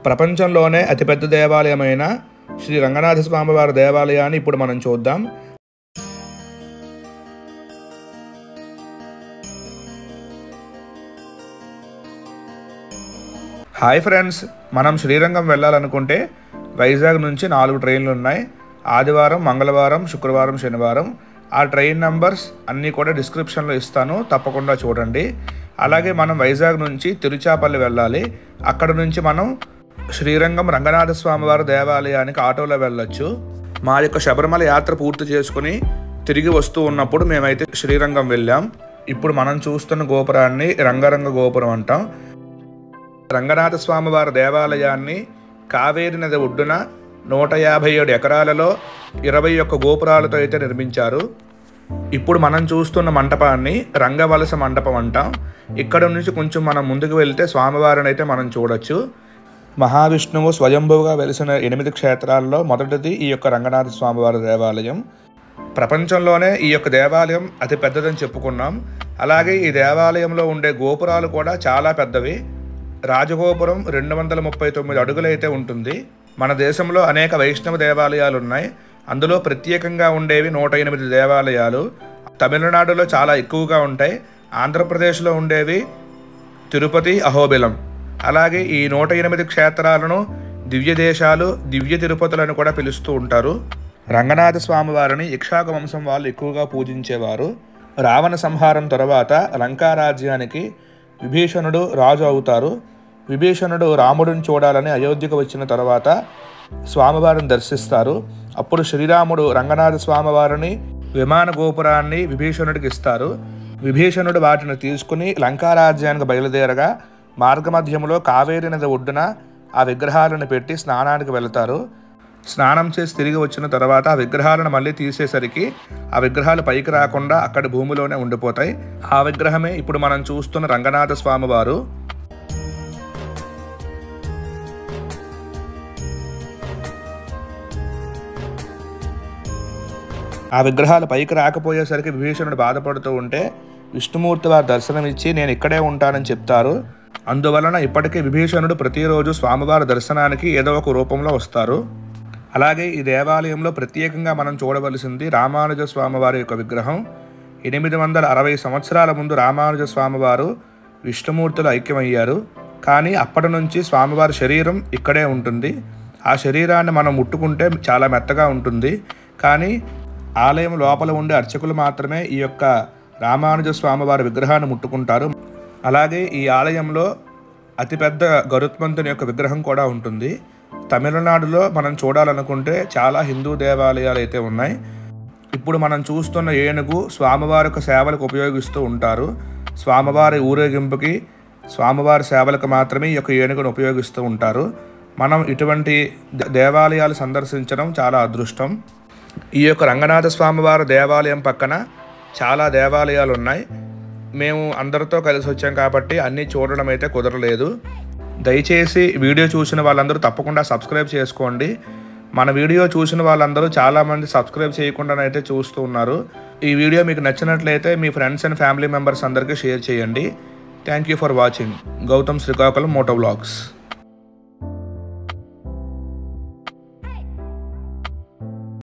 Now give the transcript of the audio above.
ప్రపంచంలోనే అతిపెద్ద దేవాలయమైన శ్రీ రంగనాథ స్వామివారి దేవాలయాన్ని ఇప్పుడు మనం చూద్దాం. హాయ్ ఫ్రెండ్స్, మనం శ్రీరంగం వెళ్ళాలనుకుంటే వైజాగ్ నుంచి 4 ట్రైన్లు ఉన్నాయి. ఆదివారం, మంగళవారం, శుక్రవారం, శనివారం. ఆ ట్రైన్ నంబర్స్ అన్నీ కూడా డిస్క్రిప్షన్లో ఇస్తాను, తప్పకుండా చూడండి. అలాగే మనం వైజాగ్ నుంచి తిరుచాపల్లి వెళ్ళాలి. అక్కడ నుంచి మనం శ్రీరంగం రంగనాథ స్వామివారి దేవాలయానికి ఆటోలో వెళ్ళొచ్చు. మా యొక్క శబరిమల యాత్ర పూర్తి చేసుకుని తిరిగి వస్తూ ఉన్నప్పుడు మేమైతే శ్రీరంగం వెళ్ళాం. ఇప్పుడు మనం చూస్తున్న గోపురాన్ని రంగరంగ గోపురం అంటాం. రంగనాథ స్వామివారి దేవాలయాన్ని కావేరి నది ఒడ్డున 157 ఎకరాలలో 21 గోపురాలతో అయితే నిర్మించారు. ఇప్పుడు మనం చూస్తున్న మంటపాన్ని రంగవలస మండపం అంటాం. ఇక్కడ నుంచి కొంచెం మనం ముందుకు వెళ్తే స్వామివారిని అయితే మనం చూడొచ్చు. మహావిష్ణువు స్వయంభువుగా వెలిసిన 8 క్షేత్రాల్లో మొదటిది ఈ యొక్క రంగనాథ స్వామివారి దేవాలయం. ప్రపంచంలోనే ఈ యొక్క దేవాలయం అతి పెద్దదని చెప్పుకున్నాం. అలాగే ఈ దేవాలయంలో ఉండే గోపురాలు కూడా చాలా పెద్దవి. రాజగోపురం 239 అడుగులైతే ఉంటుంది. మన దేశంలో అనేక వైష్ణవ దేవాలయాలు ఉన్నాయి. అందులో ప్రత్యేకంగా ఉండేవి 108 దేవాలయాలు. తమిళనాడులో చాలా ఎక్కువగా ఉంటాయి. ఆంధ్రప్రదేశ్లో ఉండేవి తిరుపతి, అహోబిలం. అలాగే ఈ 108 క్షేత్రాలను దివ్య దేశాలు, దివ్య తిరుపతులను కూడా పిలుస్తూ ఉంటారు. రంగనాథ స్వామివారిని ఇక్ష్వాకు వంశం వాళ్ళు ఎక్కువగా పూజించేవారు. రావణ సంహారం తర్వాత లంకా రాజ్యానికి విభీషణుడు రాజు అవుతారు. విభీషణుడు రాముడిని చూడాలని అయోధ్యకు వచ్చిన తర్వాత స్వామివారిని దర్శిస్తారు. అప్పుడు శ్రీరాముడు రంగనాథ స్వామివారిని విమాన గోపురాన్ని విభీషణుడికి ఇస్తారు. విభీషణుడు వాటిని తీసుకుని లంకా రాజ్యానికి బయలుదేరగా మార్గమధ్యంలో కావేరి నది ఒడ్డున ఆ విగ్రహాలను పెట్టి స్నానానికి వెళతారు. స్నానం చేసి తిరిగి వచ్చిన తర్వాత ఆ విగ్రహాలను మళ్ళీ తీసేసరికి ఆ విగ్రహాలు పైకి రాకుండా అక్కడి భూమిలోనే ఉండిపోతాయి. ఆ విగ్రహమే ఇప్పుడు మనం చూస్తున్న రంగనాథ స్వామివారు. ఆ విగ్రహాలు పైకి రాకపోయేసరికి విభీషణుడు బాధపడుతూ ఉంటే విష్ణుమూర్తి వారు దర్శనమిచ్చి నేను ఇక్కడే ఉంటానని చెప్తారు. అందువలన ఇప్పటికీ విభీషణుడు ప్రతిరోజు స్వామివారి దర్శనానికి ఏదో ఒక రూపంలో వస్తారు. అలాగే ఈ దేవాలయంలో ప్రత్యేకంగా మనం చూడవలసింది రామానుజ స్వామివారి యొక్క విగ్రహం. 860 సంవత్సరాల ముందు రామానుజ స్వామివారు విష్ణుమూర్తులు ఐక్యమయ్యారు. కానీ అప్పటి నుంచి స్వామివారి శరీరం ఇక్కడే ఉంటుంది. ఆ శరీరాన్ని మనం ముట్టుకుంటే చాలా మెత్తగా ఉంటుంది. కానీ ఆలయం లోపల ఉండే అర్చకులు మాత్రమే ఈ యొక్క రామానుజ స్వామివారి విగ్రహాన్ని ముట్టుకుంటారు. అలాగే ఈ ఆలయంలో అతిపెద్ద గరుత్మంతుని యొక్క విగ్రహం కూడా ఉంటుంది. తమిళనాడులో మనం చూడాలనుకుంటే చాలా హిందూ దేవాలయాలు అయితే ఉన్నాయి. ఇప్పుడు మనం చూస్తున్న ఏనుగు స్వామివారి యొక్క సేవలకు ఉపయోగిస్తూ ఉంటారు. స్వామివారి ఊరేగింపుకి, స్వామివారి సేవలకు మాత్రమే ఈ యొక్క ఏనుగును ఉపయోగిస్తూ ఉంటారు. మనం ఇటువంటి దేవాలయాలు సందర్శించడం చాలా అదృష్టం. ఈ యొక్క రంగనాథ స్వామివారి దేవాలయం పక్కన చాలా దేవాలయాలు ఉన్నాయి. మేము అందరితో కలిసి వచ్చాం కాబట్టి అన్నీ చూడడం అయితే కుదరలేదు. దయచేసి వీడియో చూసిన వాళ్ళందరూ తప్పకుండా సబ్స్క్రైబ్ చేసుకోండి. మన వీడియో చూసిన వాళ్ళందరూ చాలామంది సబ్స్క్రైబ్ చేయకుండానైతే చూస్తూ ఉన్నారు. ఈ వీడియో మీకు నచ్చినట్లయితే మీ ఫ్రెండ్స్ అండ్ ఫ్యామిలీ మెంబర్స్ అందరికీ షేర్ చేయండి. Thank you for watching. Gautam Srikakulam moto vlogs.